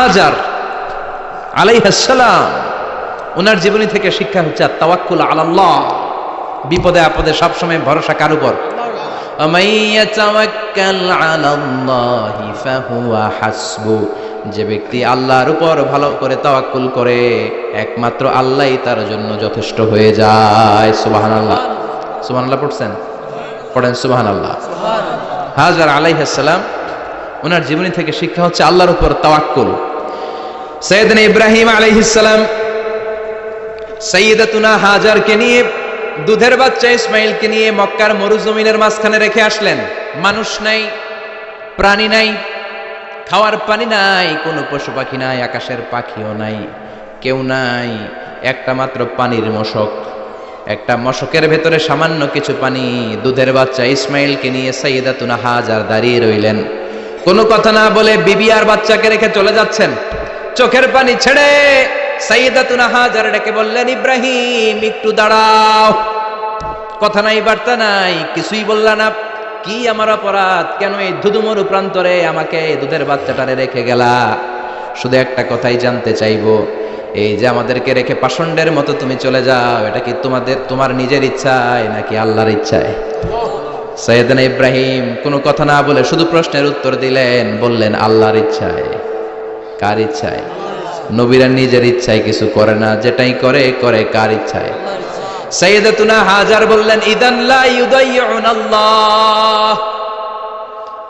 হাজার আলাইহিস সালাম, ওনার জীবনী থেকে শিক্ষা হচ্ছে তাওয়াক্কুল আলাল্লাহ, বিপদে আপদে সবসময় ভরসা কার উপর? ওয়ামান ইয়াতাওয়াক্কাল আলাল্লাহি ফাহুয়া হাসবু, যে ব্যক্তি আল্লাহর উপর ভালো করে তাওয়াক্কুল করে একমাত্র আল্লাহই তার জন্য যথেষ্ট হয়ে যায়। সুবহানাল্লাহ, সুবহানাল্লাহ পড়ছেন? পড়েন সুবহানাল্লাহ। হাজার আলাইহিস সালাম, ওনার জীবনী থেকে শিক্ষা হচ্ছে আল্লাহর উপর তাওয়াক্কুল। সাইয়েদনা ইব্রাহিম আলাইহিস সালাম সাইয়্যিদাতুনা হাজারকে নিয়ে, দুধের বাচ্চা ইসমাইলকে নিয়ে মক্কার মরুজমিনের মাঝখানে রেখে আসলেন। মানুষ নাই, প্রাণী নাই, খাওয়ার পানি নাই, কোনো পশু পাখি নাই, আকাশের পাখিও নাই, কেউ নাই, একটা মাত্র পানির মশক। একটা মশকের ভেতরে সামান্য কিছু পানি। দুধের বাচ্চা ইসমাইলকে নিয়ে সাইয়্যিদাতুনা হাজার দাঁড়িয়ে রইলেন। কোনো কথা না বলে বিবি আর বাচ্চাকে রেখে চলে যাচ্ছেন। চোখের পানি ছেড়ে সাইয়্যিদাতুনা হাজার ডেকে বললেন, ইব্রাহিম একটু দাঁড়াও। কথা নাই, বার্তা নাই, কিছুই বললা না। কি আমার অপরাধ? কেন এই ধুধুমরু প্রান্তরে আমাকে দুধের বাচ্চাটারে রেখে গেলা? শুধু একটা কথাই জানতে চাইবো, এই যে আমাদেরকে রেখে পাষণ্ডের মতো তুমি চলে যাও, এটা কি তোমার নিজের ইচ্ছায় নাকি আল্লাহর ইচ্ছায়? সাইয়েদনা ইব্রাহিম কোনো কথা না বলে শুধু প্রশ্নের উত্তর দিলেন, বললেন আল্লাহর ইচ্ছায়। কার ইচ্ছায়? নবীরা নিজের ইচ্ছায় কিছু করে না, যেটাই করে করে কার ইচ্ছায়? সাইয়্যিদাতুনা হাজার বললেন, ইদান লা ইউদাইয়ুনাল্লাহ,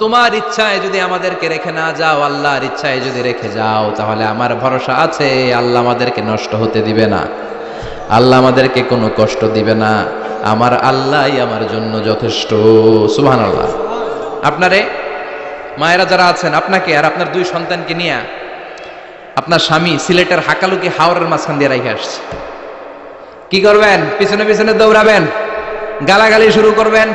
তোমার ইচ্ছায় যদি আমাদেরকে রেখে না যাও, আল্লাহর ইচ্ছায় যদি রেখে যাও, তাহলে আমার ভরসা আছে আল্লাহ আমাদেরকে নষ্ট হতে দিবে না, আল্লাহ আমাদেরকে কোনো কষ্ট দিবে না, আমার আল্লাহই আমার জন্য যথেষ্ট। সুবহানাল্লাহ। আপনারে মায়েরা যারা আছেন, আপনাকে আর আপনার দুই সন্তানকে নিয়ে আপনার স্বামী সিলেটের হাকালুকি হাওরের মাঝখান দিয়ে রেখে আসছে। কি করবেন? পিছনে পিছনে দৌড়াবেন, গালাগালি শুরু করবেন।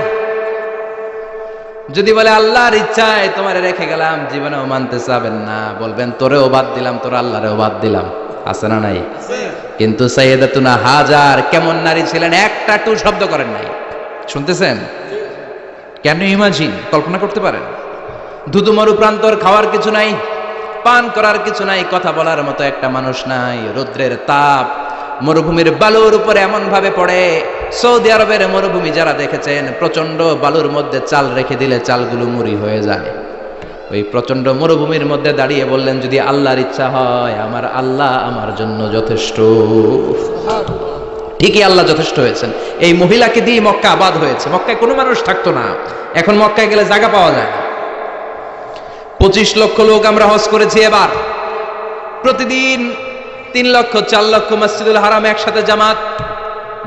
যদি বলে আল্লাহর ইচ্ছায় তোমার রেখে গেলাম, জীবনেও মানতে চাবেন না, বলবেন তোরেও বাদ দিলাম, তোর আল্লাহরেও বাদ দিলাম। আছে না নাই? কিন্তু সাইয়্যিদাতুনা হাজার কেমন নারী ছিলেন, একটা টু শব্দ করেন নাই। শুনতেছেন? কেন ইমাজিন, কল্পনা করতে পারেন? ধুধুমরু প্রান্তর, খাওয়ার কিছু নাই, পান করার কিছু নাই, কথা বলার মতো একটা মানুষ নাই, রৌদ্রের তাপ মরুভূমির বালুর উপরে এমন ভাবে পড়ে। সৌদি আরবের মরুভূমি যারা দেখেছেন, প্রচন্ড বালুর মধ্যে চাল রেখে দিলে চালগুলো মুড়ি হয়ে যায়। ওই প্রচন্ড মরুভূমির মধ্যে দাঁড়িয়ে বললেন, যদি আল্লাহর ইচ্ছা হয়, আমার আল্লাহ আমার জন্য যথেষ্ট। ঠিকই আল্লাহ যথেষ্ট হয়েছেন। এই মহিলাকে দিয়ে মক্কা আবাদ হয়েছে। মক্কায় কোনো মানুষ থাকতো না, এখন মক্কায় গেলে জায়গা পাওয়া যায় না। 25 লক্ষ লোক আমরা হজ করেছি এবার। প্রতিদিন 3 লক্ষ 4 লক্ষ মসজিদুল হারামে একসাথে জামাত।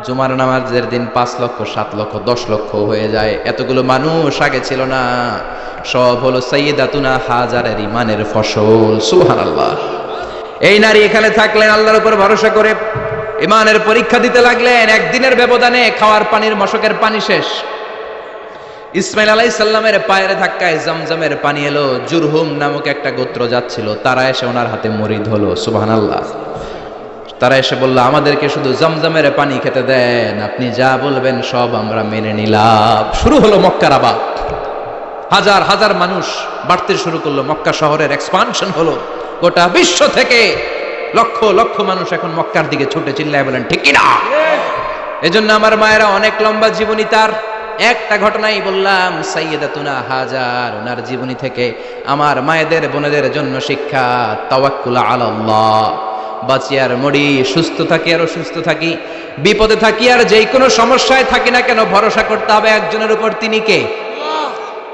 জুমার নামাজের দিন 5 লক্ষ 7 লক্ষ 10 লক্ষ হয়ে যায়। এতগুলো মানুষ আগে ছিল না। সব হলো সাইয়্যিদাতুনা হাজারের ইমানের ফসল। সুবহানাল্লাহ। এই নারী এখানে থাকলেন আল্লাহর উপর ভরসা করে, ইমানের পরীক্ষা দিতে লাগলেন। একদিনের ব্যবধানে খাওয়ার পানির মশকের পানি শেষ। ইসমাইল আলাইহিস সালামের পায়ের ধাক্কায় জমজমের পানি এলো। জুরহুম নামক একটা গোত্র যাচ্ছিল, তারা এসে ওনার হাতে মরিদ হলো। সুবহানাল্লাহ। তারা এসে বলল, আমাদেরকে শুধু জমজমের পানি খেতে দেন, আপনি যা বলবেন সব আমরা মেনে নিলাম। শুরু হলো মক্কার আবাদ। হাজার হাজার মানুষ বাড়তে শুরু করলো, মক্কা শহরের এক্সপানশন হলো। গোটা বিশ্ব থেকে লক্ষ লক্ষ মানুষ এখন মক্কার দিকে ছুটে চিল্লায় বলেন ঠিক কিনা? এজন্য আমার মায়েরা অনেক লম্বা জীবনী, তার একটা ঘটনাই বললাম। সাইয়্যিদাতুনা হাজার, ওনার জীবনী থেকে আমার মায়েদের বোনেদের জন্য শিক্ষা, তাওয়াক্কুল আলাল্লাহ। বাঁচি আর মরি, সুস্থ থাকি আর অসুস্থ থাকি, বিপদে থাকি আর যেই কোনো সমস্যায় থাকি না কেন, ভরসা করতে হবে একজনের উপর। তিনি কে?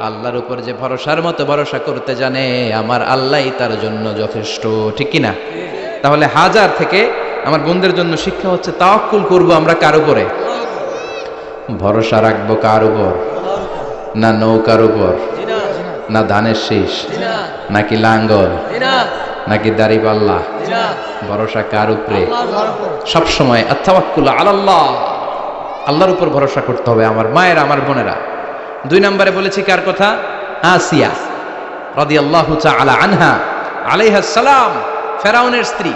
আল্লাহর উপর যে ভরসার মতো ভরসা করতে জানে, আমার আল্লাহই তার জন্য যথেষ্ট। ঠিক কিনা? তাহলে হাজার থেকে আমার বোনদের জন্য শিক্ষা হচ্ছে, তাওয়াক্কুল করবো আমরা কার উপরে? ভরসা রাখবো কার উপর? না নৌকার উপর, না ধানের শীষ, নাকি লাঙ্গল, নাকি দাড়িপাল্লা? ভরসা কার উপরে? সবসময় আত-তাওয়াক্কুল আলাল্লাহ, আল্লাহর উপর ভরসা করতে হবে আমার মায়েরা, আমার বোনেরা। 2 নম্বরে বলেছি কার কথা? আসিয়া রাদিয়াল্লাহু তাআলা আনহা আলাইহাস সালাম, ফেরাউনের স্ত্রী।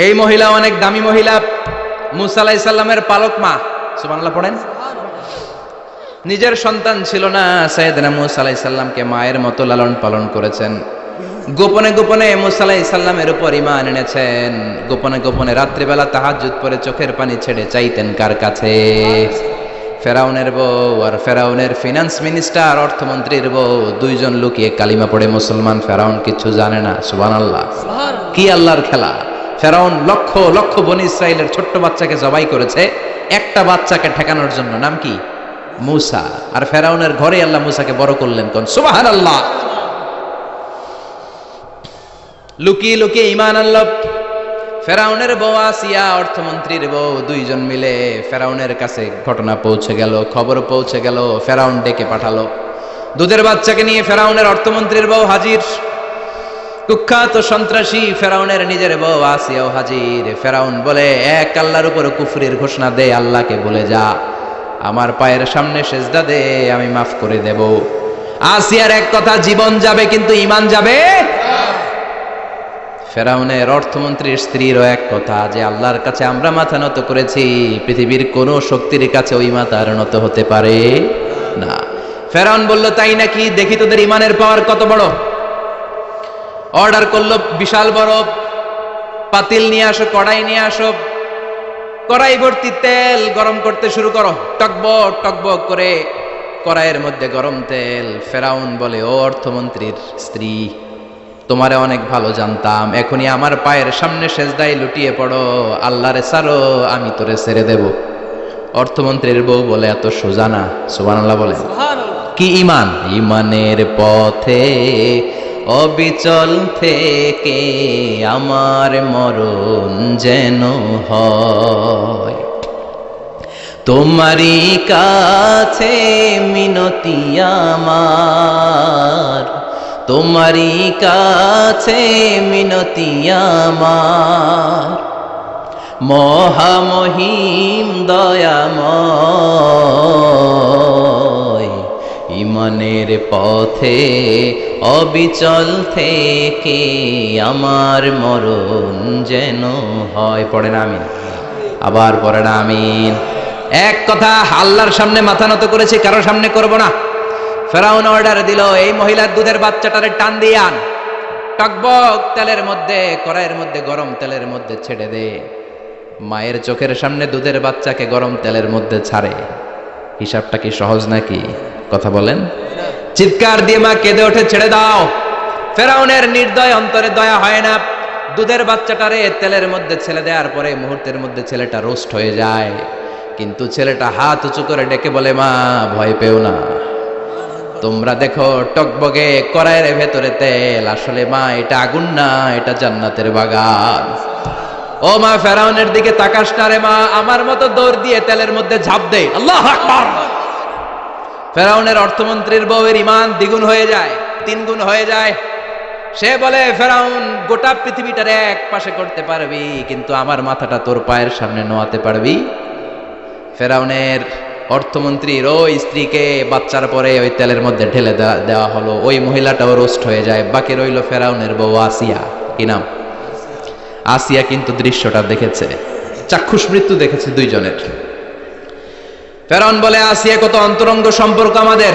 এই মহিলা অনেক দামি মহিলা, মুসা আলাইহিস সালামের পালক মা। সুবহানাল্লাহ পড়েন। নিজের সন্তান ছিল না, সাইয়েদনা মুসা আলাইহিস সালামকে মায়ের মতো লালন পালন করেছেন। গোপনে গোপনে মুসা আলাইহিস সালামের উপর ঈমান এনেছেন, গোপনে গোপনে রাত্রিবেলা তাহাজ্জুদ পড়ে চোখের পানি ছেড়ে চাইতেন কার কাছে? ফেরাউনের বউ আর ফেরাউনের ফিনান্স মিনিস্টার, অর্থমন্ত্রীর বউ, দুইজন লুকিয়ে কালিমা পড়ে মুসলমান। ফেরাউন কিচ্ছু জানে না। সুবহানাল্লাহ। কি আল্লাহর খেলা! ফেরাউন লক্ষ লক্ষ বনি ইসরাইলের ছোট্ট বাচ্চাকে জবাই করেছে একটা বাচ্চাকে ঠেকানোর জন্য, নাম কি? মুসা। আর ফেরাউনের ঘরে আল্লাহ মুসাকে বড় করলেন। কোন সুবহানাল্লাহ! লুকিয়ে লুকিয়ে ঈমান আনলো। ফেরাউনের বউ আসিয়া, অর্থমন্ত্রীর বউ, দুইজন মিলে ফেরাউনের কাছে ঘটনা পৌঁছে গেল, খবর পৌঁছে গেল। ফেরাউন ডেকে পাঠালো দুধের বাচ্চাকে নিয়ে। ফেরাউনের অর্থমন্ত্রীর বউ হাজির, কুখ্যাত সন্ত্রাসী ফেরাউনের নিজের বউ আসিয়াও হাজির। ফেরাউন বলে, এক আল্লাহর উপর কুফরির ঘোষণা দে, আল্লাহকে বলে যা, আমার পায়ের সামনে সেজদা দে, আমি মাফ করে দেব। আসিয়ার এক কথা, জীবন যাবে কিন্তু ঈমান যাবে। ফেরাউনের অর্থমন্ত্রীর স্ত্রীরও এক কথা, যে আল্লাহর কাছে আমরা মাথা নত করেছি, পৃথিবীর কোন শক্তির কাছে ওই মাথা আর নত হতে পারে না। ফেরাউন বলল, তাই নাকি? দেখি তোদের ঈমানের পাওয়ার কত বড়। অর্ডার করলো, বিশাল বড় পাতিল নিয়ে আসো, কড়াই নিয়ে আসো, কড়াই ভর্তি তেল গরম করতে শুরু করো। টকবক টকবক করে কড়াইয়ের মধ্যে গরম তেল। ফেরাউন বলে, ও অর্থমন্ত্রীর স্ত্রী, তোমারে অনেক ভালো জানতাম, এখনই আমার পায়ের সামনে সেজদায় লুটিয়ে পড়ো, আল্লাহরে ছাড়ো, আমি তোরে ছেড়ে দেব। অর্থমন্ত্রীর বউ বলে, এত সোজা না। সুবহানাল্লাহ বলে। কি ঈমান? ঈমানের পথে অবিচল থেকে আমার মরণ যেন হয়, তোমারই কাছে মিনতি আমার, তোমারই কাছে মিনতি আমার, মহামহিম দয়াময়, ঈমানের পথে অবিচল থেকে আমার মরণ যেন হয়। পড়েন আমিন। আবার পড়েন আমিন। এক কথা, আল্লাহর সামনে মাথা নত করেছি, কারোর সামনে করব না। ফেরাউন অর্ডার দিল, এই মহিলার দুধের বাচ্চাটারে টান দিয়ে আন, টকবক তেলের মধ্যে, কড়াইয়ের মধ্যে গরম তেলের মধ্যে ছেড়ে দে। মায়ের চোখের সামনে দুধের বাচ্চাকে গরম তেলের মধ্যে ছাড়ে। হিসাবটা কি সহজ নাকি? কথা বলেন। চিৎকার দিয়ে মা কেঁদে ওঠে, ছেড়ে দাও। ফেরাউনের নির্দয় অন্তরে দয়া হয় না। দুধের বাচ্চাটারে তেলের মধ্যে ছেড়ে দেওয়ার পরে মুহূর্তের মধ্যে ছেলেটা রোস্ট হয়ে যায়। কিন্তু ছেলেটা হাত উঁচু করে ডেকে বলে, মা ভয় পেও না, তোমরা দেখো টকবগে কড়াইয়ের ভেতরে তেল, আসলে মা এটা আগুন না, এটা জান্নাতের বাগান। ও মা, ফেরাউনের দিকে তাকাস না রে মা, আমার মতো দৌড় দিয়ে তেলের মধ্যে ঝাঁপ দে। আল্লাহু আকবার। ফেরাউনের অর্থমন্ত্রীর বউয়ের ঈমান দ্বিগুণ হয়ে যায়, তিনগুণ হয়ে যায়। সে বলে, ফেরাউন, গোটা পৃথিবীটার এক পাশে করতে পারবি, কিন্তু আমার মাথাটা তোর পায়ের সামনে নোয়াতে পারবি? ফেরাউনের অর্থমন্ত্রীর ওই স্ত্রীকে বাচ্চার পরে ওই তেলের মধ্যে ঢেলে দেওয়া হলো। ওই মহিলাটাও রোস্ট হয়ে যায়। বাকি রইল ফেরাউনের বউ আসিয়া। কি নাম? আসিয়া কিন্তু দৃশ্যটা দেখেছে, চাক্ষুষ মৃত্যু দেখেছে দুইজনের। ফেরাউন বলে, আসিয়া, কত অন্তরঙ্গ সম্পর্ক আমাদের,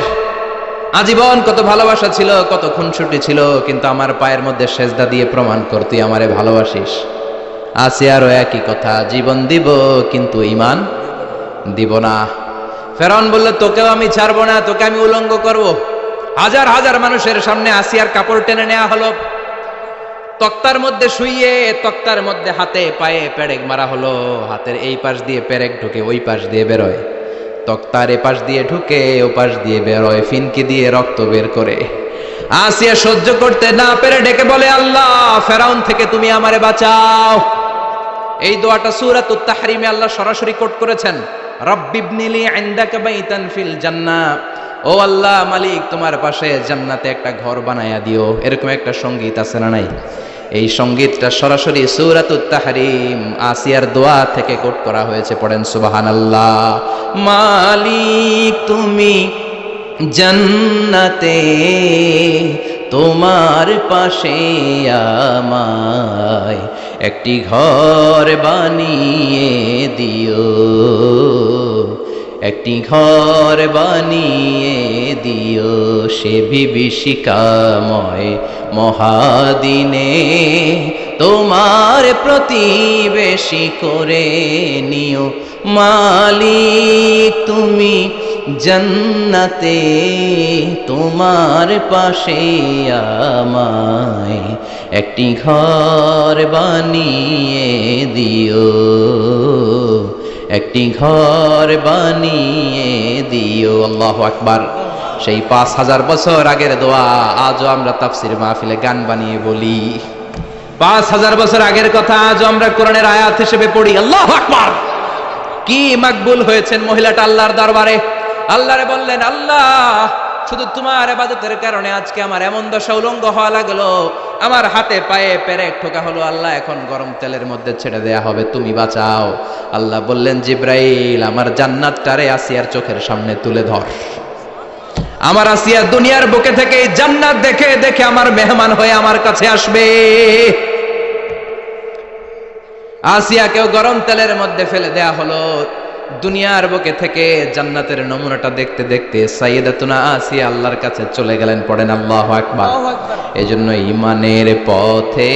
আজীবন কত ভালোবাসা ছিল, কত খুনসুটি ছিল, কিন্তু আমার পায়ের মধ্যে সেজদা দিয়ে প্রমাণ কর তুই আমারে ভালোবাসিস। আসিয়ারও একই কথা, জীবন দিব কিন্তু ঈমান দিব না। ফেরাউন বলল, তোকেও আমি ছাড়বো না, তোকে আমি উলঙ্গ করব। হাজার হাজার মানুষের সামনে আসিয়ার কাপড় টেনে নেওয়া হলো, তক্তার মধ্যে শুইয়ে তক্তার মধ্যে হাতে পায়ে পেরেক মারা হলো। হাতের এই পাশ দিয়ে পেরেক ঢুকে ওই পাশ দিয়ে বেরোয়, তক্তার এ পাশ দিয়ে ঢুকে ও পাশ দিয়ে বেরোয়, ফিনকি দিয়ে রক্ত বের করে। আসিয়া সহ্য করতে না পেরে ডেকে বলে, আল্লাহ, ফেরাউন থেকে তুমি আমারে বাঁচাও। এই দোয়াটা সূরাতুত তাহরিমে আল্লাহ সরাসরি কোট করেছেন, রব্বিবনিলি ইনদাকা বাইতান ফিল জান্নাহ, ও আল্লাহ মালিক, তোমার পাশে জান্নাতে একটা ঘর বানায়া দিও। এরকম একটা সঙ্গীত আছে না নাই? এই সঙ্গীতটা সরাসরি সূরাতুত তাহরিম আসিয়ার দোয়া থেকে কোট করা হয়েছে। পড়েন সুবহানাল্লাহ। মালিক তুমি জান্নাতে তোমার পাশে আমায় একটি ঘর বানিয়ে দিও, একটি ঘর বানিয়ে দিও সে বিভীষিকাময় মহাদিনে, তোমার প্রতিবেশী করে নিও মালিক তুমি জান্নাতে, তোমার পাশে আমায় একটি ঘর বানিয়ে দিও, একটি ঘর বানিয়ে দিও। আল্লাহু আকবার। সেই 5000 বছর আগের দোয়া আজও আমরা তাফসীর মাহফিলে গান বানিয়ে বলি। 5000 বছর আগের কথা আজও আমরা কোরআনের আয়াত হিসেবে পড়ি। আল্লাহু আকবার। কি মাকবুল হয়েছেন মহিলাটা আল্লাহর দরবারে। আল্লাহরে বললেন, আল্লাহ শুধু তোমার ইবাদতের কারণে আজকে আমার এমন দশা উলঙ্গ হওয়া লাগলো, আমার হাতে পায়ে পেরেক ঠোকা হলো, আল্লাহ এখন গরম তেলের মধ্যে ছেড়ে দেয়া হবে, তুমি বাঁচাও। আল্লাহ বললেন, জিব্রাইল আমার জান্নাতটারে আসিয়ার চোখের সামনে তুলে ধর। আমার আসিয়া দুনিয়ার বুকে থেকে এই জান্নাত দেখে দেখে আমার মেহমান হয়ে আমার কাছে আসবে। আসিয়াকেও গরম তেলের মধ্যে ফেলে দেয়া হলো। দুনিয়ার বুকে থেকে জান্নাতের নমুনাটা দেখতে দেখতে সাইয়েদাতুনা আসিয়া আল্লাহর কাছে চলে গেলেন। পড়েন আল্লাহু আকবার। এজন্য ঈমানের পথে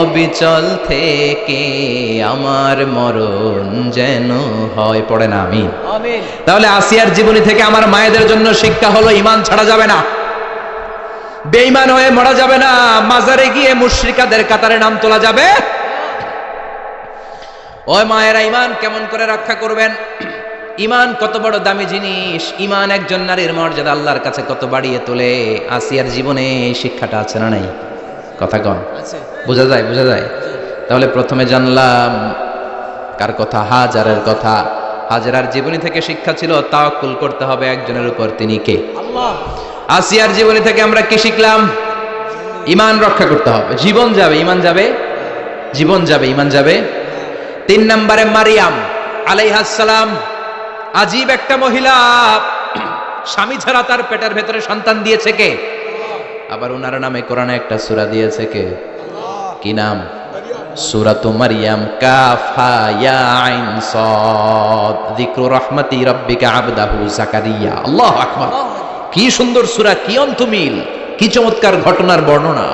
অবিচল থেকে আমার মরণ যেন হয়। পড়েন আমিন। আমিন। তাহলে আসিয়ার জীবনী থেকে আমার মায়েদের জন্য শিক্ষা হলো, ঈমান ছাড়া যাবে না, বেঈমান হয়ে মরা যাবে না, মাজারে গিয়ে মুশরিকাদের কাতারে নাম তোলা যাবে। ওই মায়েরা ঈমান কেমন করে রক্ষা করবেন? ঈমান কত বড় দামি জিনিস, ঈমান একজন নারীর মর্যাদা আল্লাহর কাছে কত বাড়িয়ে তোলে। আসিয়ার জীবনে এই শিক্ষাটা আছে না নাই? কথা কন, বোঝা যায়? বোঝা যায়। তাহলে প্রথমে জানলাম কার কথা? হাজারের কথা। হাজারার জীবনী থেকে শিক্ষা ছিল তাওয়াক্কুল করতে হবে একজনের উপর, তিনি কে? আল্লাহ। আসিয়ার জীবনী থেকে আমরা কি শিখলাম? ঈমান রক্ষা করতে হবে। জীবন যাবে, ঈমান যাবে, জীবন যাবে, ঈমান যাবে। 3 নম্বরে মারিয়াম আলাইহিস সালাম, আজীব একটা মহিলা, স্বামী ছাড়া তার পেটের ভেতরে সন্তান দিয়েছে কে? আবার ওনার নামে কোরআনে একটা সূরা দিয়েছে কে? কি নাম? সূরাতু মারিয়াম। কাফ হা ইয়া আইন সাদ, যিকরু রাহমাতি রাব্বিকা আবদাহু জাকারিয়া। আল্লাহু আকবার। কি সুন্দর সূরা, কি অন্তমিল, কি চমৎকার ঘটনার বর্ণনা।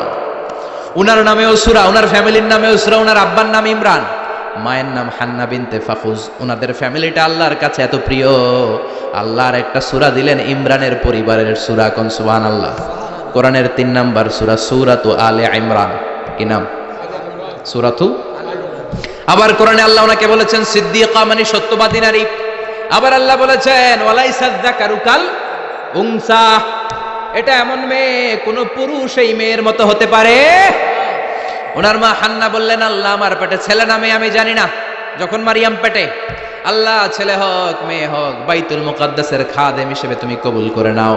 উনার নামেও সূরা, উনার ফ্যামিলির নামেও সূরা। উনার আব্বার নাম ইমরান, মায়ের নাম হান্না বিনতে ফাখুজ। উনাদের ফ্যামিলিটা আল্লাহর কাছে এত প্রিয়, আল্লাহর একটা সূরা দিলেন ইমরানের পরিবারের সূরা। কোন সুবহানাল্লাহ। কোরআনের 3 নাম্বার সূরা, সূরাতু আলে ইমরান। কি নাম? সূরাতু। আবার কোরআনে আল্লাহ ওনাকে বলেছেন সিদ্দিকা, মানে সত্যবাদী নারী। আবার আল্লাহ বলেছেন ওয়ালাইসা যাকারু কাল উনসা, এটা এমন মেয়ে কোন পুরুষ এই মেয়ের মতো হতে পারে? ওনার মা হান্না বললেন, আল্লাহ আমার পেটে ছেলে না মেয়ে আমি জানি না। যখন মারিয়াম পেটে, আল্লাহ ছেলে হোক মেয়ে হোক বাইতুল মুকাদ্দাসের খাদেম হিসেবে তুমি কবুল করে নাও।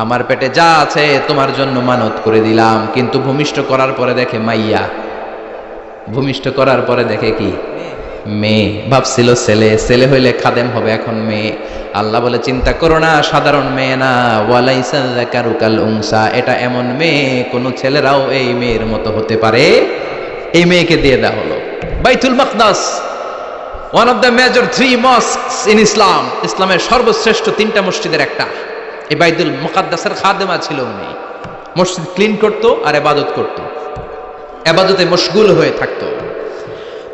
আমার পেটে যা আছে তোমার জন্য মানত করে দিলাম। কিন্তু ভূমিষ্ঠ করার পরে দেখে মাইয়া, ভূমিষ্ঠ করার পরে দেখে কি? মেয়ে। ভাবছিল ছেলে, ছেলে হইলে খাদেম হবে, এখন মেয়ে। আল্লাহ বলে চিন্তা করো না, সাধারণ মেয়ে না। ওয়ালাইসা যাকারু কাল উনসা, এটা এমন মেয়ে কোন ছেলেরাও এই মেয়ের মতো হতে পারে। এই মেয়েকে দিয়ে দেওয়া হলো। বাইতুল মাকদাস, one of the major 3 mosques in Islam, ইসলামের সর্বশ্রেষ্ঠ 3টা মসজিদের একটা। এই বাইতুল মুকাদ্দাসের খাদেমা ছিল উনি। মসজিদ ক্লিন করতো আর ইবাদত করতো, ইবাদতে মশগুল হয়ে থাকতো,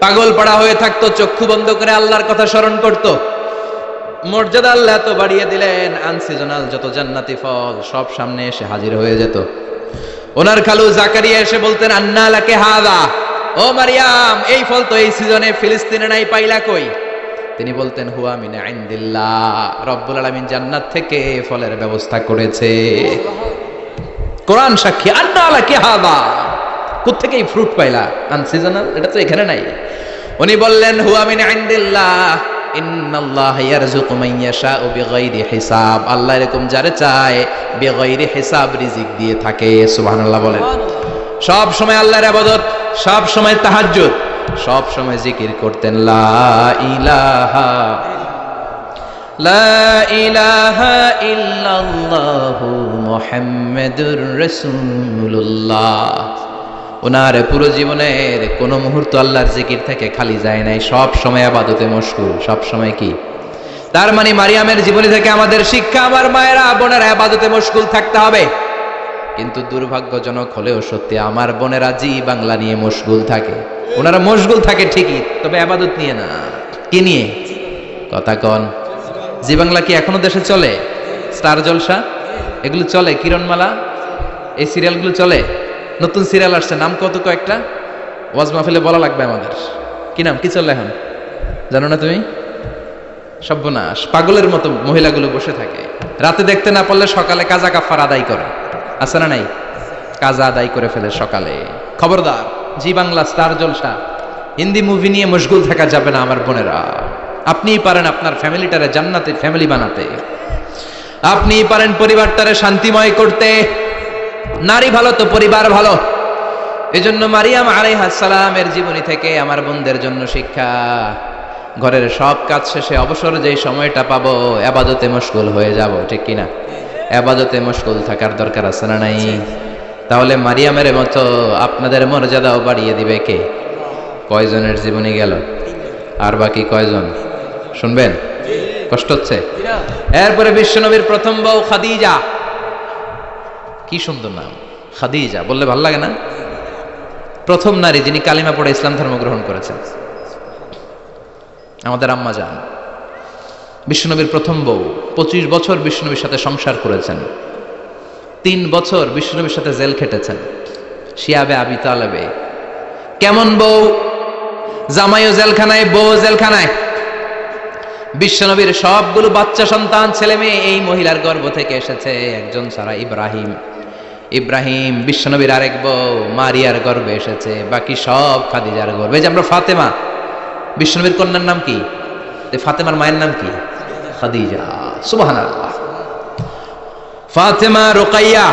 পাগল পাড়া হয়ে থাকতো, চক্ষু বন্ধ করে আল্লাহর কথা স্মরণ করত। মর্যাদা আল্লাহ তো বাড়িয়ে দিলেন, আনসিজনাল যত জান্নাতি ফল সব সামনে এসে হাজির হয়ে যেত। ওনার খালু জাকারিয়া এসে বলতেন, আন্না লাকে হাদা, ও মারিয়াম এই ফল তো এই সিজনে ফিলিস্তিনে নাই, পাইলা কই? তিনি বলতেন, হুয়া মিন ইনদিল্লাহ, রব্বুল আলামিন জান্নাত থেকে ফলের ব্যবস্থা করেছে। কোরআন সাক্ষী, আন্না লাকে হাদা, কোত্থেকে এই ফ্রুট পাইলা? আনসিজনাল, এটা তো এখানে নাই। উনি বললেন, হুয়া মিন ইনদিল্লাহ, ইন্নাল্লাহ ইয়ারযুকু মান ইয়াশাউ বিগাইরি হিসাব, আল্লাহ এরকম যারে চায় বিগাইরি হিসাব রিজিক দিয়ে থাকে। সুবহানাল্লাহ বলেন। সব সময় আল্লাহর ইবাদত, সব সময় তাহাজ্জুদ, সব সময় জিকির করতেন, লা ইলাহা লা ইলাহা ইল্লাল্লাহু মুহাম্মাদুর রাসূলুল্লাহ। ওনার পুরো জীবনের কোনো মুহূর্ত আল্লাহর জিকির থেকে খালি যায় নাই, সব সময় ইবাদতে মশগুল, সব সময় কি? তার মানে মারিয়ামের জীবনী থেকে আমাদের শিক্ষা, আমার মায়েরা বোনেরা ইবাদতে মশগুল থাকতে হবে। কিন্তু দুর্ভাগ্যজনক হলেও সত্যি, আমার বোনেরা জি বাংলা নিয়ে মশগুল থাকে। ওনারা মশগুল থাকে ঠিকই, তবে ইবাদত নিয়ে না। কি নিয়ে? কথা কন। জি বাংলা কি এখনো দেশে চলে? স্টার জলসা এগুলো চলে, কিরণমালা, এই সিরিয়ালগুলো চলে। নতুন সিরিয়াল আসছে, নাম কত কয়েকটা, ওয়াজ মাহফিলে বলা লাগবে আমাদের। কি নাম, কি চলে এখন জানো না তুমি? সর্বনাশ, পাগলের মতো মহিলাগুলো বসে থাকে, রাতে দেখতে না পারলে সকালে কাজা কাফার আদায় করে। আছে না নাই? কাজা আদায় করে ফেলে সকালে। খবরদার, জি বাংলা, স্টার জলসা, হিন্দি মুভি নিয়ে মশগুল থাকা যাবে না আমার বোনেরা। আপনিই পারেন আপনার ফ্যামিলিটারে জান্নাতে ফ্যামিলি বানাতে, আপনিই পারেন পরিবারটারে শান্তিময় করতে। নারী ভালো তো পরিবার ভালো। এজন্য মারিয়াম আলাইহিস সালামের জীবনী থেকে আমার বোনদের জন্য শিক্ষা, ঘরের সব কাজ শেষে অবসর যেই সময়টা পাবো ইবাদতে মশগুল হয়ে যাব, ঠিক কিনা? ইবাদতে মশগুল থাকার দরকার আছে না নাই? তাহলে মারিয়ামের মতো আপনাদের মর্যাদাও বাড়িয়ে দিবে কে? কয়জনের জীবনী গেল, আর বাকি কয়জন শুনবেন? কষ্ট হচ্ছে? এরপরে বিশ্বনবীর প্রথম বউ খাদিজা। কি সুন্দর নাম, খাদিজা বললে ভালো লাগে না? প্রথম নারী যিনি কালিমা পড়ে ইসলাম ধর্ম গ্রহণ করেছেন, আমাদের আম্মা জান। বিশ্বনবীর প্রথম বউ, 25 বছর বিশ্বনবীর সাথে সংসার করেছেন, 3 বছর বিশ্বনবীর সাথে জেল খেটেছেন, শিয়াবে আবি তালেবে। কেমন বউ? জামাইও জেলখানায়, বউ জেলখানায়। বিশ্বনবীর সবগুলো বাচ্চা সন্তান, ছেলে মেয়ে এই মহিলার গর্ভ থেকে এসেছে, একজন ছাড়া, ইব্রাহিম। ইব্রাহিম বিশ্বনবীর আরেক বউ মারিয়ার গর্ভে এসেছে, বাকি সব খাদিজার গর্ভে। যে আমরা ফাতেমা, বিশ্বনবীর কন্যার নাম কি? ফাতেমার মায়ের নাম কি? খাদিজা। সুবহানাল্লাহ। ফাতেমা, রুকাইয়া,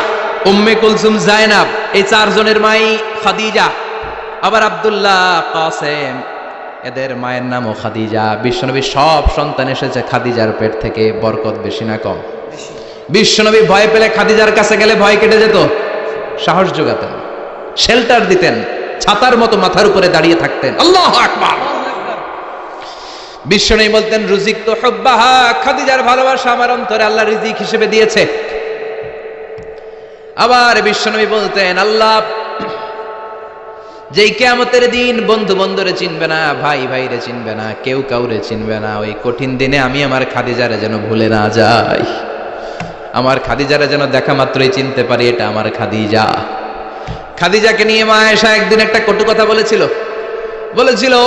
উম্মে কুলসুম, জায়নাব, এই 4 জনের মাই খাদিজা। আবার আব্দুল্লাহ, কাসেম, এদের মায়ের নামও খাদিজা। বিশ্বনবীর সব সন্তান এসেছে খাদিজার পেট থেকে। বরকত বেশি না কম? বিশ্বনবী ভয় পেলে খাদিজার কাছে গেলে ভয় কেটে যেত, সাহস যোগাতেন, শেল্টার দিতেন, ছাতার মতো মাথার উপরে দাঁড়িয়ে থাকতেন। আল্লাহু আকবার। বিশ্বনবী বলতেন, রুজিক তো হুব্বাহা, খাদিজার ভালোবাসা আমার অন্তরে আল্লাহ রিজিক হিসেবে দিয়েছে। আবার বিশ্বনবী বলতেন, আল্লাহ যেই কিয়ামতের দিন বন্ধু বন্ধুরে চিনবে না, ভাই ভাইরে চিনবে না, কেউ কাউরে চিনবে না, ওই কঠিন দিনে আমি আমার খাদিজারে যেন ভুলে না যাই, আমার খাদিজারে যেন দেখা মাত্রই চিনতে পারি এটা আমার খাদিজা। খাদিজাকে নিয়ে মা আয়েশা একদিন একটা কটু কথা বলেছিল।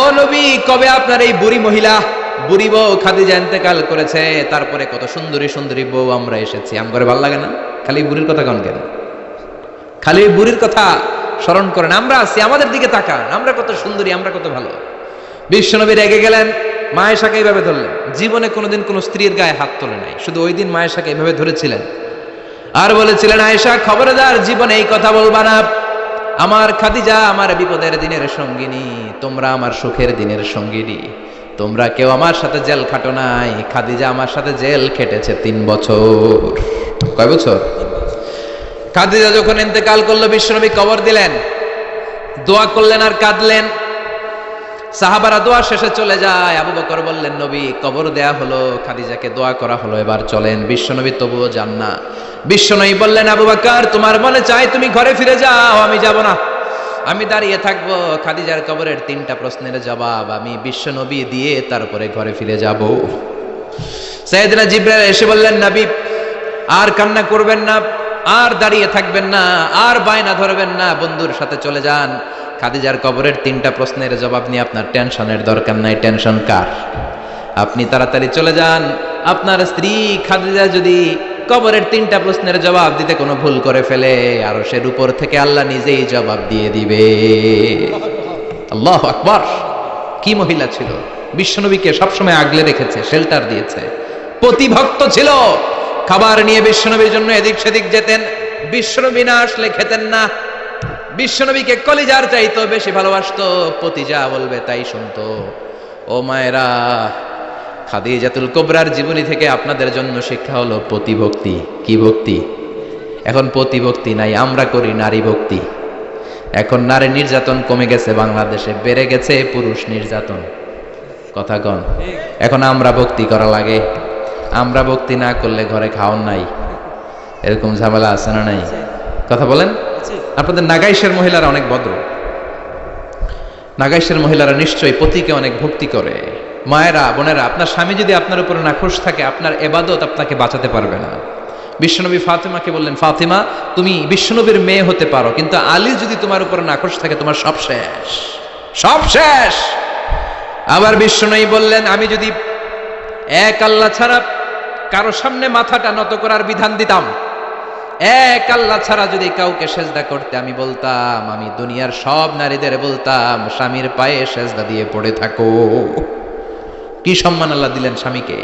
ও নবী, কবে আপনার এই বুড়ি মহিলা, বুড়ি বউ খাদিজা ইন্তেকাল করেছে, তারপরে কত সুন্দরী সুন্দরী বউ আমরা এসেছি, আমগরে ভালো লাগে না? খালি বুড়ির কথা কন কেন? খালি বুড়ির কথা স্মরণ করেন। আমরা আছি, আমাদের দিকে তাকান, আমরা কত সুন্দরী, আমরা কত ভালো। বিশ্বনবী রেগে গেলেন, মা আয়েশাকে এইভাবে ধরলেন। জীবনে কোনোদিন কোনো স্ত্রীর গায়ে হাত তোলে নাই, শুধু ওই দিন মা আয়েশাকে এইভাবে ধরেছিলেন আর বলেছিলেন, আয়েশা খবরদার, জীবনে এই কথা বলবা না। আমার খাদিজা আমার বিপদের দিনের সঙ্গিনী, তোমরা আমার সুখের দিনের সঙ্গিনী। তোমরা কেউ আমার সাথে জেল খাটো নাই, খাদিজা আমার সাথে জেল খেটেছে 3 বছর। কয় বছর? খাদিজা যখন ইন্তেকাল করলো, বিশ্বনবী কবর দিলেন, দোয়া করলেন আর কাঁদলেন। সাহাবারা দোয়া শেষে চলে যায়। আবু বকর বললেন, নবী কবর দেয়া হলো, খাদিজাকে দোয়া করা হলো, এবার চলেন। বিশ্বনবী তবুও যান না। বিশ্বনবী বললেন, আবু বকর তোমার মনে চাই তুমি ঘরে ফিরে যাও, আমি যাব না, আমি দাঁড়িয়ে থাকবো। খাদিজার কবরের 3টা প্রশ্নের জবাব আমি বিশ্বনবী দিয়ে তারপরে ঘরে ফিরে যাব। সাইয়েদনা জিবরাইল এসে বললেন, নবী আর কান্না করবেন না, আর দাঁড়িয়ে থাকবেন না, আর বায়না ধরবেন না, বন্ধুর সাথে চলে যান। খাদিজার কবরের 3টা প্রশ্নের জবাব নিয়ে আপনার টেনশনের দরকার নাই। টেনশন কার? আপনি তাড়াতাড়ি চলে যান। আপনার স্ত্রী খাদিজা যদি কবরের 3টা প্রশ্নের জবাব দিতে কোনো ভুল করে ফেলে, আরশের উপর থেকে আল্লাহ নিজেই জবাব দিয়ে দিবে। আল্লাহু আকবার। কি মহিলা ছিল! বিশ্বনবীকে সবসময় আগলে রেখেছে, শেল্টার দিয়েছে, প্রতিভক্ত ছিল। খাবার নিয়ে বিশ্বনবীর জন্য এদিক সেদিক যেতেন, বিশ্বনবী না আসলে খেতেন না। বিশ্বনবীকে কলিজার চাইতো বেশি ভালোবাসতো, পতি যা বলবে তাই শুনতো। ও মায়েরা, খাদিজাতুল কুবরার জীবনী থেকে আপনাদের জন্য শিক্ষা হলো পতিভক্তি। কি ভক্তি? এখন পতিভক্তি নাই, আমরা করি নারী ভক্তি। এখন নারী নির্যাতন কমে গেছে বাংলাদেশে, বেড়ে গেছে পুরুষ নির্যাতন। কথা কন। এখন আমরা ভক্তি করা লাগে। আমরা ভক্তি না করলে ঘরে খাওয়ান নাই, এরকম ঝামেলা আছে না নাই? কথা বলেন। আপনাদের নাগাইশের মহিলারা অনেক ভদ্র, নাগাইশের মহিলারা নিশ্চয়ই পতিকে অনেক ভক্তি করে। মায়েরা, বোনেরা, আপনার স্বামী যদি আপনার উপরে নাখোশ থাকে, আপনার এবাদত আপনাকে বাঁচাতে পারবে না। বিশ্বনবী ফাতেমাকে বললেন, ফাতেমা তুমি বিশ্বনবীর মেয়ে হতে পারো, কিন্তু আলী যদি তোমার উপরে নাখোশ থাকে তোমার সব শেষ, সব শেষ। আবার বিশ্বনবী বললেন, আমি যদি এক আল্লাহ ছাড়া কারো সামনে মাথাটা নত করার বিধান দিতাম, এক আল্লাহ ছাড়া যদি কাউকে সেজদা করতে আমি বলতাম, আমি দুনিয়ার সব নারীদের বলতাম স্বামীর পায়ে সেজদা দিয়ে পড়ে থাকো। কি সম্মান আল্লাহ দিলেন স্বামীকে।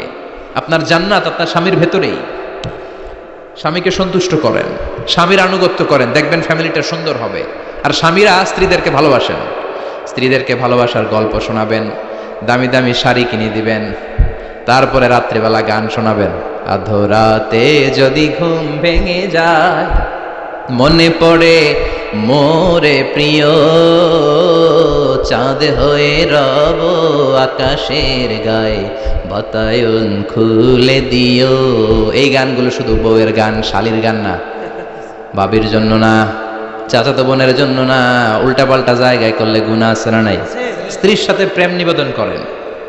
আপনার জান্নাত আপনার স্বামীর ভেতরেই। স্বামীকে সন্তুষ্ট করেন, স্বামীর আনুগত্য করেন, দেখবেন ফ্যামিলিটা সুন্দর হবে। আর স্বামীরা স্ত্রীদেরকে ভালোবাসেন, স্ত্রীদেরকে ভালোবাসার গল্প শোনাবেন, দামি দামি শাড়ি কিনে দিবেন, তারপরে রাত্রিবেলা গান শোনাবেন। আধরাতে যদি ঘুম ভেঙে যায়, মনে পড়ে মোরে প্রিয়, চাঁদ হয়ে রব আকাশের গায়ে, বাতায়ন খুলে দিও। এই গানগুলো শুধু বউয়ের গান, শালীর গান না, বাবির জন্য না, চাচাতো বোনের জন্য না। উল্টাপাল্টা জায়গায় করলে গুনাহ আছে না নাই? স্ত্রীর সাথে প্রেম নিবেদন করেন,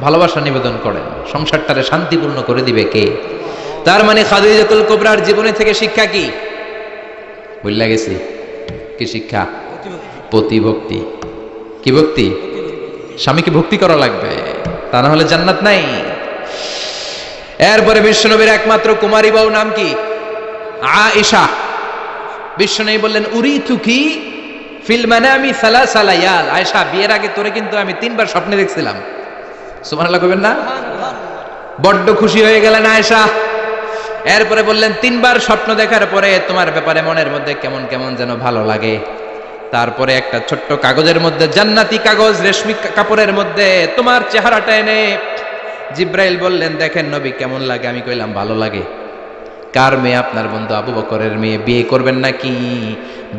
ভালোবাসা নিবেদন করেন, সংসারটারে শান্তিপূর্ণ করে দিবে কে? তার মানে খাদিজাতুল কুবরার জীবনে থেকে শিক্ষা কি? ভুলে গেছি। কি শিক্ষা? প্রতিভক্তি। কি ভক্তি? স্বামীকে ভক্তি করা লাগবে, তা না হলে জান্নাত নাই। এরপরে বিশ্বনবীর একমাত্র কুমারী বউ নাম কি? আয়েশা। বিশ্বনবী বললেন, উরিতুকি ফিল মানামি সালাসা লায়াল। আয়েশা, বিয়ের আগে তোরে কিন্তু আমি 3 বার স্বপ্নে দেখছিলাম। সুবহানাল্লাহ কইবেন না? বড্ড খুশি হয়ে গেলেন আয়েশা। এরপরে বললেন, 3 বার স্বপ্ন দেখার পরে তোমার ব্যাপারে মনের মধ্যে কেমন কেমন যেন ভালো লাগে। তারপরে একটা ছোট্ট কাগজের মধ্যে, জান্নাতি কাগজ, রেশমি কাপড়ের মধ্যে তোমার চেহারাটা এনে জিব্রাইল বললেন, দেখেন নবী কেমন লাগে? আমি কইলাম ভালো লাগে। কার মেয়ে? আপনার বন্ধু আবু বকরের মেয়ে, বিয়ে করবেন নাকি?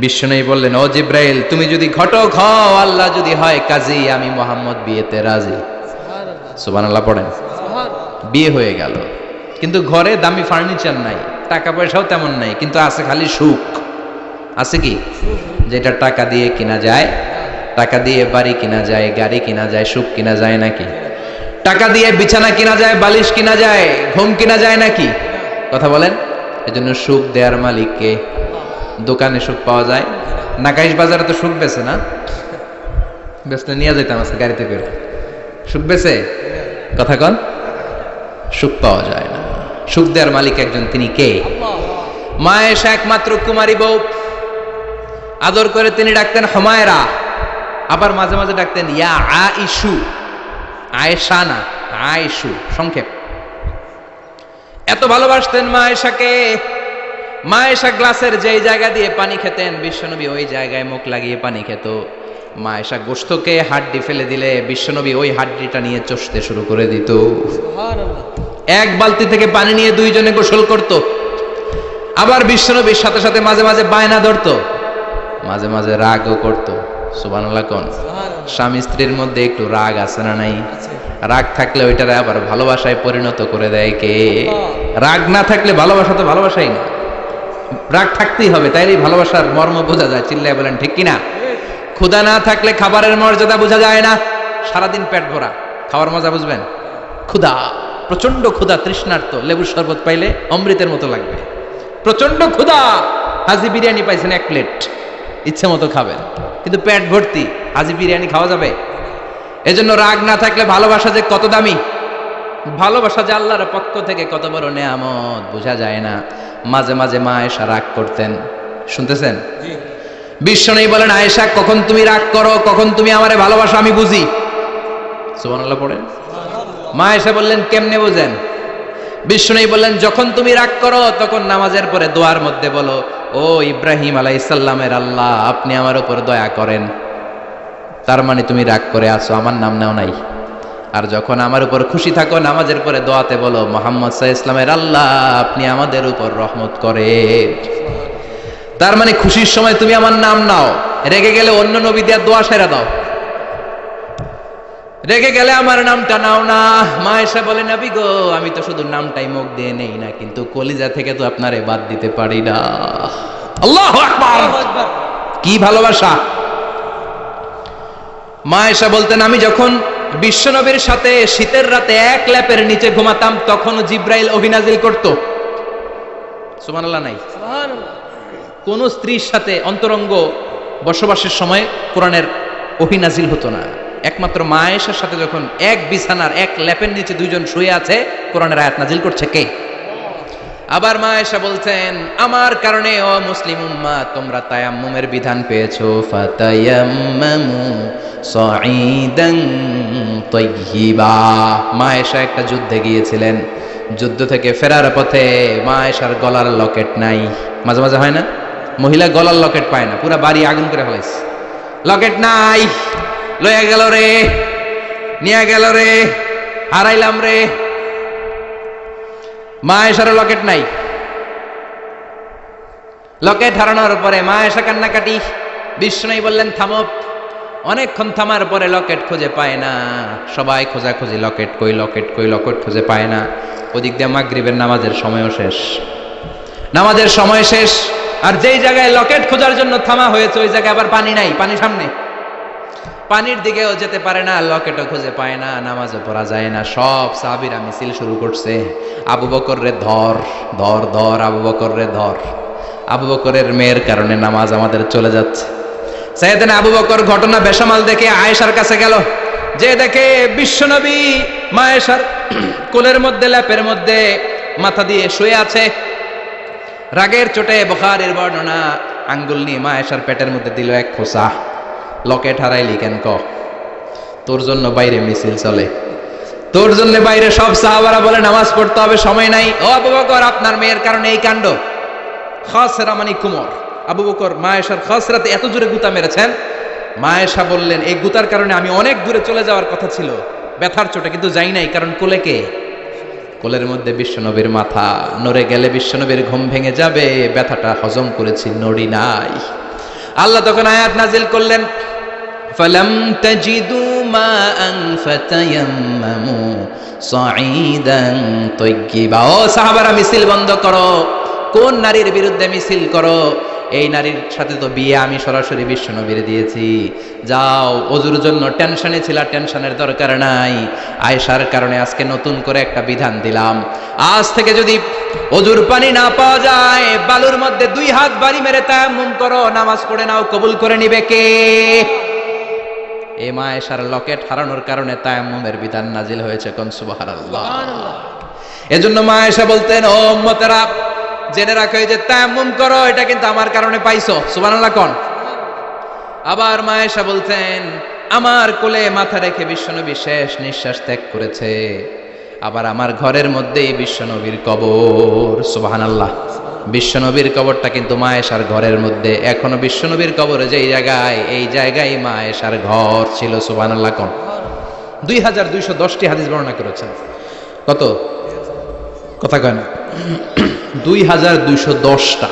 বিশ্বনবী বললেন, ও জিব্রাইল, তুমি যদি ঘটক হও, আল্লাহ যদি হয় কাজী, আমি মুহাম্মদ বিয়েতে রাজি। সুবহানাল্লাহ পড়েন। বিয়ে হয়ে গেল, কিন্তু ঘরে দামি ফার্নিচার নাই, টাকা পয়সাও তেমন নাই, কিন্তু আছে খালি সুখ। আছে কি? যেটা টাকা দিয়ে কিনা যায়, টাকা দিয়ে বাড়ি কিনা যায়, গাড়ি কিনা যায়, সুখ কিনা যায় নাকি? টাকা দিয়ে বিছানা কিনা যায়, বালিশ কিনা যায়, ঘুম কিনা যায় নাকি? কথা বলেন। এজন্য সুখ দেওয়ার মালিককে। দোকানে সুখ পাওয়া যায়? নাকাইশ বাজারে তো সুখ বেছে না, বেচলে নিয়ে যেতাম আছে গাড়িতে করে। সুখ বেছে? কথা কন। সুখ পাওয়া যায় না। সুখ দেওয়ার মালিক একজন, তিনি কে? মা আয়েশা একমাত্র কুমারী বউ। আদর করে তিনি ডাকতেন হুমায়রা, আবার মাঝে মাঝে ডাকতেন ইয়া আইশু। আয়েশা না, আইশু, সংক্ষেপ। এত ভালোবাসতেন মা আয়েশাকে। মা আয়েশা গ্লাসের যেই জায়গা দিয়ে পানি খেতেন, বিশ্বনবী ওই জায়গায় মুখ লাগিয়ে পানি খেত। মা আয়েশা গোশতকে হাড্ডি ফেলে দিলে বিশ্বনবী ওই হাড্ডিটা নিয়ে চষতে শুরু করে দিত। এক বালতি থেকে পানি নিয়ে 2 জনে গোসল করত। আবার বিশ্বনবীর সাথে সাথে মাঝে মাঝে বায়না ধরতো, মাঝে মাঝে রাগও করত। সুবহানাল্লাহ কোন? স্বামী স্ত্রীর মধ্যে একটু রাগ আছে না নাই? রাগ থাকলে ওইটারে আবার ভালোবাসায় পরিণত করে দেয় কে? রাগ না থাকলে ভালোবাসা তো ভালোবাসাই না, রাগ থাকতেই হবে, তাইলেই ভালোবাসার মর্ম বোঝা যায়। চিল্লায় বলেন ঠিক কিনা? ক্ষুধা না থাকলে খাবারের মর্যাদা বোঝা যায় না। সারাদিন পেট ভরা, খাওয়ার মজা বুঝবেন? ক্ষুধা, প্রচন্ড ক্ষুধা, তৃষ্ণার্ত, লেবুর শরবত পাইলে অমৃতের মতো লাগবে। প্রচন্ড ক্ষুধা, হাজি বিরিয়ানি পাইছেন 1 প্লেট, ইচ্ছে মতো খাবেন, কিন্তু পেট ভর্তি, হাজি বিরিয়ানি খাওয়া যাবে? এজন্য রাগ না থাকলে ভালোবাসা যে কত দামি, ভালোবাসা যে আল্লাহর পক্ষ থেকে কত বড় নেয়ামত বোঝা যায় না। মাঝে মাঝে মা আয়েশা রাগ করতেন। শুনতেছেন? বিশ্বনবী বলেন, আয়েশা কখন তুমি রাগ করো, কখন তুমি আমারে ভালোবাসো আমি বুঝি। সুবহানাল্লাহ পড়েন। মা আয়েশা বললেন, কেমনে বুঝেন? বিশ্বনবী বললেন, যখন তুমি রাগ করো তখন নামাজের পরে দোয়ার মধ্যে বলো, ও ইব্রাহিম আলাইহিস সালামের আল্লাহ, আপনি আমার উপর দয়া করেন। তার মানে তুমি রাগ করে আছো, আমার নাম নাও নাই। আর যখন আমার উপর খুশি থাকো, নামাজের পরে দোয়াতে বলো, মুহাম্মদ সাল্লাল্লাহু আলাইহি ওয়াসাল্লামের আল্লাহ, আপনি আমাদের উপর রহমত করেন। তার মানে খুশির সময় তুমি আমার নাম নাও, রেগে গেলে অন্য নবী দিয়ে দোয়া সেরা দাও। রেগে গেলে আমার নামটা নাও না। মা এসে বলে, নবী গো, আমি তো শুধু নামটাই মুখ দিয়ে নেই না, কিন্তু কলিজা থেকে তো আপনারে বাদ দিতে পারি না। আল্লাহু আকবার, কি ভালোবাসা! মা এসে বলতেন, আমি যখন বিশ্বনবীর সাথে শীতের রাতে এক ল্যাপের নিচে ঘুমাতাম, তখন জিব্রাইল অভিনাজিল করত। সুবহানাল্লাহ নাই? কোন স্ত্রীর সাথে অন্তরঙ্গ বসবাসের সময় কোরআনের অভিনাজিল হতো না। একমাত্র মা আয়েশার সাথে যখন এক বিছানার এক ল্যাপের নিচে দুইজন শুয়ে আছে, কোরআনের আয়াত নাজিল করছে কে? আবার মা আয়েশা বলছেন, আমার কারণে ও মুসলিম উম্মাহ তোমরা তায়াম্মুমের বিধান পেয়েছো। ফাতায়াম্মামু সাঈদান তাইয়্যিবা। মা আয়েশা একটা যুদ্ধে গিয়েছিলেন, যুদ্ধ থেকে ফেরার পথে মা আয়েশার গলার লকেট নাই। মাঝে মাঝে হয় না, মহিলা গলার লকেট পায় না, পুরা বাড়ি আগুন করে ফেলাইছে, লকেট নাই, লয়ে গেল রে, নিয়ে গেল রে, হারাইলাম রে। মা আয়েশার লকেট নাই। লকেট হারানোর পরে মা আয়েশা কান্নাকাটি। বিষ্ণু বললেন, থামো। অনেকক্ষণ থামার পরে লকেট খুঁজে পায় না। সবাই খোঁজাখুঁজি, লকেট কই, লকেট কই, লকেট খুঁজে পায় না। ওদিক দিয়ে মাগরিবের নামাজের সময়ও শেষ, নামাজের সময় শেষ। আর যেই জায়গায় লকেট খোঁজার জন্য থামা হয়েছে, ওই জায়গায় আবার পানি নাই, পানি সামনে, পানির দিকেও যেতে পারে না, লকেটও খুঁজে পায় না, নামাজও পড়া যায় না। সব সাহাবীরা মিছিল শুরু করছে, আবু বকর রে ধর, ধর ধর, আবু বকর রে ধর। আবু বকরের মেয়ের কারণে নামাজ আমাদের চলে যাচ্ছে। সাইয়েদনা আবু বকর ঘটনা বেসামাল দেখে আয়েশার কাছে গেল, যে দেখে বিশ্বনবী মা আয়েশার কোলের মধ্যে, ল্যাপের মধ্যে মাথা দিয়ে শুয়ে আছে। রাগের চোটে বুখারীর বর্ণনা, আঙ্গুল নিয়ে মা আয়েশার পেটের মধ্যে দিল এক খোঁচা। লকেট হারাইলি কেন? ক, তোর জন্য বাইরে মিছিল চলে, তোর জন্য বাইরে সব সাহাবারা বলে নামাজ পড়তে হবে, সময় নাই। ও আবু বকর, আপনার মেয়ের কারণে এই কাণ্ড। খাসরা মানে কুমর। আবু বকর মা আয়েশার খাসরাতে এত জোরে গুতা মেরেছেন, মা আয়েশা বললেন, এই গুতার কারণে আমি অনেক দূরে চলে যাওয়ার কথা ছিল ব্যথার চোটে, কিন্তু যাই নাই, কারণ কোলে কে? কোলের মধ্যে বিশ্বনবীর মাথা, নড়ে গেলে বিশ্বনবীর ঘুম ভেঙে যাবে, ব্যথাটা হজম করেছি, নড়ি নাই। আল্লাহ তখন আয়াত নাজিল করলেন, ফালাম তাজিদু মাআন ফাতায়াম্মামু সাঈদান তাইয়্যিবা। ও সাহাবারা, মিছিল বন্ধ করো। কোন নারীর বিরুদ্ধে মিছিল করো? এই নারীর সাথে তো বিয়ে আমি সরাসরি বিশ্বনবীর দিয়েছি। যাও, ওযুর জন্য টেনশনে ছিলা, টেনশনের দরকার নাই। আয়েশার কারণে আজকে নতুন করে একটা বিধান দিলাম, আজ থেকে যদি ওযুর পানি না পাওয়া যায়, বালুর মধ্যে 2 হাত বাড়ি মেরে তায়াম্মুম করো, নামাজ পড়ে নাও, কবুল করে নিবে কে? এই মা আয়েশার লকেট হারানোর কারণে তায়াম্মুমের বিধান নাজিল হয়েছে। কোন সুবহানাল্লাহ। এজন্য মা আয়েশা বলতেন, ও উম্মতেরা, জেনে রাখো, এই যে তায়াম্মুম করো, এটা কিন্তু আমার কারণে পাইছো। সুবহানাল্লাহ কোন? আবার মা আয়েশা বলতেন, আমার কোলে মাথা রেখে বিশ্বনবী শেষ নিঃশ্বাস ত্যাগ করেছে, আবার আমার ঘরের মধ্যেই বিশ্বনবীর কবর। সুবহানাল্লাহ। বিশ্বনবীর কবরটা কিন্তু মা আয়েশার ঘরের মধ্যে। এখনো বিশ্বনবীর কবর যেই জায়গায়, এই জায়গায় মা আয়েশার ঘর ছিল। সুবহানাল্লাহ কোন? 2210টি হাদিস বর্ণনা করেছেন। কত? কথা কয় না? 2210টা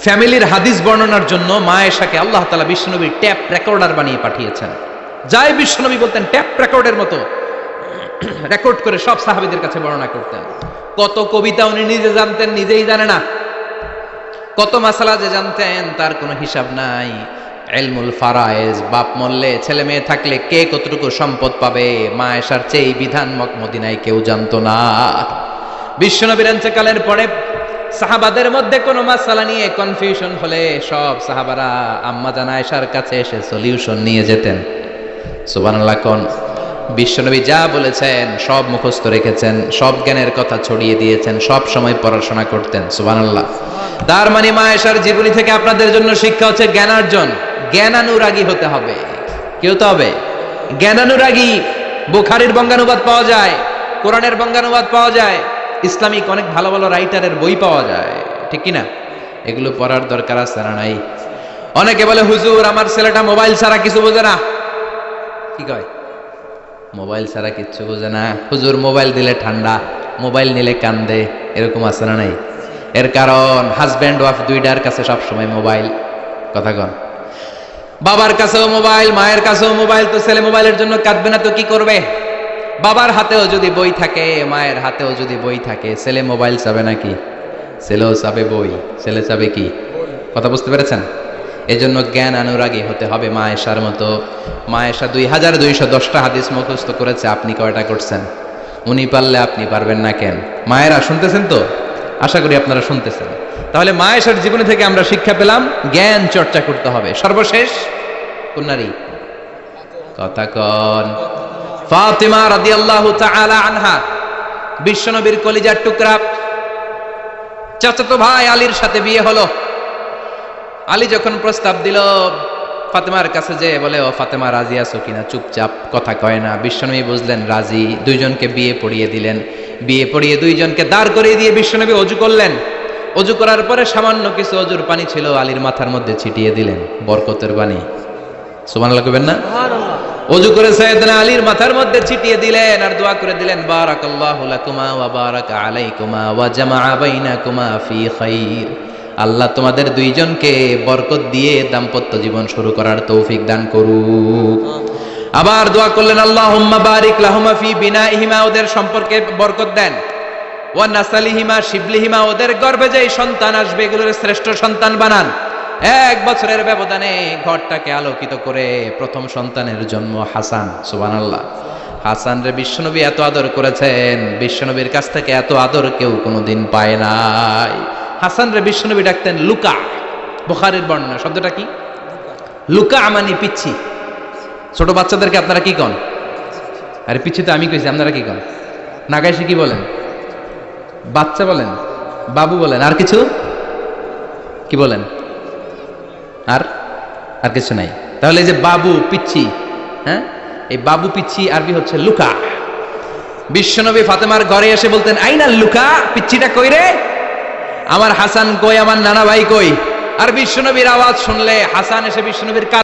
ফ্যামিলির হাদিস বর্ণনার জন্য মা আয়েশাকে আল্লাহ তাআলা বিশ্বনবীর ট্যাপ রেকর্ডার বানিয়ে পাঠিয়েছেন। যাই বিশ্বনবী বলতেন, ট্যাপ রেকর্ডের মতো রেকর্ড করে সব সাহাবীদের কাছে বর্ণনা করতেন। কত কবিতা উনি নিজে জানতেন, নিজেই জানে না। কত মাসালা যে জানতেন, তার কোনো হিসাব নাই। ইলমুল ফারায়েজ, বাপ মরলে, ছেলে মেয়ে থাকলে কে কতটুকু সম্পদ পাবে, মা আয়েশার চেয়ে বিধান মদিনায় কেউ জানতো না। বিশ্বনবীর ইন্তেকালের পরে সাহাবাদের মধ্যে কোনো মাসালা নিয়ে কনফিউশন হলে সব সাহাবারা আম্মা জান আয়েশার কাছে এসে সলিউশন নিয়ে যেতেন। সুবহানাল্লাহ কোন? বিশ্বনবী যা বলেছেন সব মুখস্থ রেখেছেন, সব জ্ঞানের কথা ছড়িয়ে দিয়েছেন, সব সময় পড়াশোনা করতেন। সুবহানাল্লাহ। তার মানে মা আয়েশার জীবনী থেকে আপনাদের জন্য শিক্ষা হচ্ছে জ্ঞানার্জন, জ্ঞানানুরাগী হতে হবে। কি হতে হবে? জ্ঞানানুরাগী। বুখারীর বঙ্গানুবাদ পাওয়া যায়, কোরআনের বঙ্গানুবাদ পাওয়া যায়, ইসলামিক অনেক ভালো ভালো রাইটারের বই পাওয়া যায়, ঠিক কিনা? এগুলো পড়ার দরকার আছে না নাই? অনেকে বলে, হুজুর আমার ছেলেটা মোবাইল ছাড়া কিছু বোঝে না। কি কয়? মোবাইল ছাড়া কিচ্ছু বোঝে না। হুজুর মোবাইল দিলে ঠান্ডা, মোবাইল নিলে কান্দে, এরকম আছে না নাই? এর কারণ হাজব্যান্ড ওয়াইফ দুইটার কাছে সবসময় মোবাইল। কথা কন? বাবার কাছেও মোবাইল, মায়ের কাছেও মোবাইল, তো ছেলে মোবাইলের জন্য কাঁদবে না তো কি করবে? বাবার হাতেও যদি বই থাকে, মায়ের হাতেও যদি বই থাকে, ছেলে মোবাইল চাবে নাকি? ছেলেও চাবে বই, ছেলে চাবে কি? কথা বুঝতে পেরেছেন? এজন্য জ্ঞান অনুরাগী হতে হবে মা আয়েশার মতো। মা আয়েশা 2210টা হাদিস মুখস্থ করেছে, আপনি কয়টা করছেন? উনি পারলে আপনি পারবেন না কেন? মায়েরা শুনতেছেন তো? আশা করি আপনারা শুনতেছেন। তাহলে মা আয়েশার জীবনে থেকে আমরা শিক্ষা পেলাম জ্ঞান চর্চা করতে হবে। সর্বশেষ কোন নারী? কথা কন। ফাতিমা রাদিয়াল্লাহু তাআলা আনহা, বিশ্বনবীর কলিজার টুকরা। চাচাতো ভাই আলীর সাথে বিয়ে হলো। আলী যখন প্রস্তাব দিল ফাতেমার কাছে, যে বলে, ও ফাতেমা রাজি আছো কিনা? চুপচাপ, কথা কয় না। বিশ্বনবী বুঝলেন রাজি, দুইজনকে বিয়ে পড়িয়ে দিলেন। বিয়ে পড়িয়ে দুইজনকে দাঁড় করিয়ে দিয়ে বিশ্বনবী অজু করলেন। অজু করার পরে সামান্য কিছু অজুর পানি ছিল, আলীর মাথার মধ্যে ছিটিয়ে দিলেন, বরকতের পানি। সুবহানাল্লাহ কইবেন না? অজু করে সাইয়েদনা আলীর মাথার মধ্যে ছিটিয়ে দিলেন আর দোয়া করে দিলেন, বারাকাল্লাহু লাকুমা ওয়া বারাকা আলাইকুমা ওয়া জামাআ বাইনাকুমা ফি খাইর। আল্লাহ তোমাদের দুইজনকে বরকত দিয়ে দাম্পত্য জীবন শুরু করার তৌফিক দান করুক। আবার দোয়া করলেন, আল্লাহুম্মা বারিক লাহুমা ফি বিনাইহিমা, ওদের সম্পর্কে বরকত দেন। ওয়া নাসালিহিমা শিবলিহিমা, ওদের গর্ভে যে সন্তান আসবে এগুলোর শ্রেষ্ঠ সন্তান বানান। 1 বছরের ব্যবধানে ঘরটাকে আলোকিত করে প্রথম সন্তানের জন্ম হাসান। সুবহানাল্লাহ। হাসান রে বিশ্বনবী এত আদর করেছেন, বিশ্বনবীর কাছ থেকে এত আদর কেউ কোনোদিন পায় নাই। হাসান রে বিশ্বনবী ডাকতেন লুকা। বুখারীর বর্ণনা, শব্দটা কি? লুকা মানে পিচ্ছি। ছোট বাচ্চাদেরকে আপনারা কি কন? আরে পিচ্ছি তো আমি কইছি, আপনারা কি কন? নাগাইশে কি বলেন? বাচ্চা বলেন, বাবু বলেন, আর কিছু কি বলেন? আর আর কিছু নাই। তাহলে এই যে বাবু পিচ্ছি, হ্যাঁ, এই বাবু পিচ্ছি আরবি হচ্ছে লুকা। বিশ্বনবী ফাতেমার ঘরে এসে বলতেন, আইনা লুকা, পিচ্ছিটা কই রে? আমার হাসান কই, আমার নানা ভাই কই? আর বিশ্বনবীর আওয়াজ শুনলে হাসান এসে বিশ্বনবীর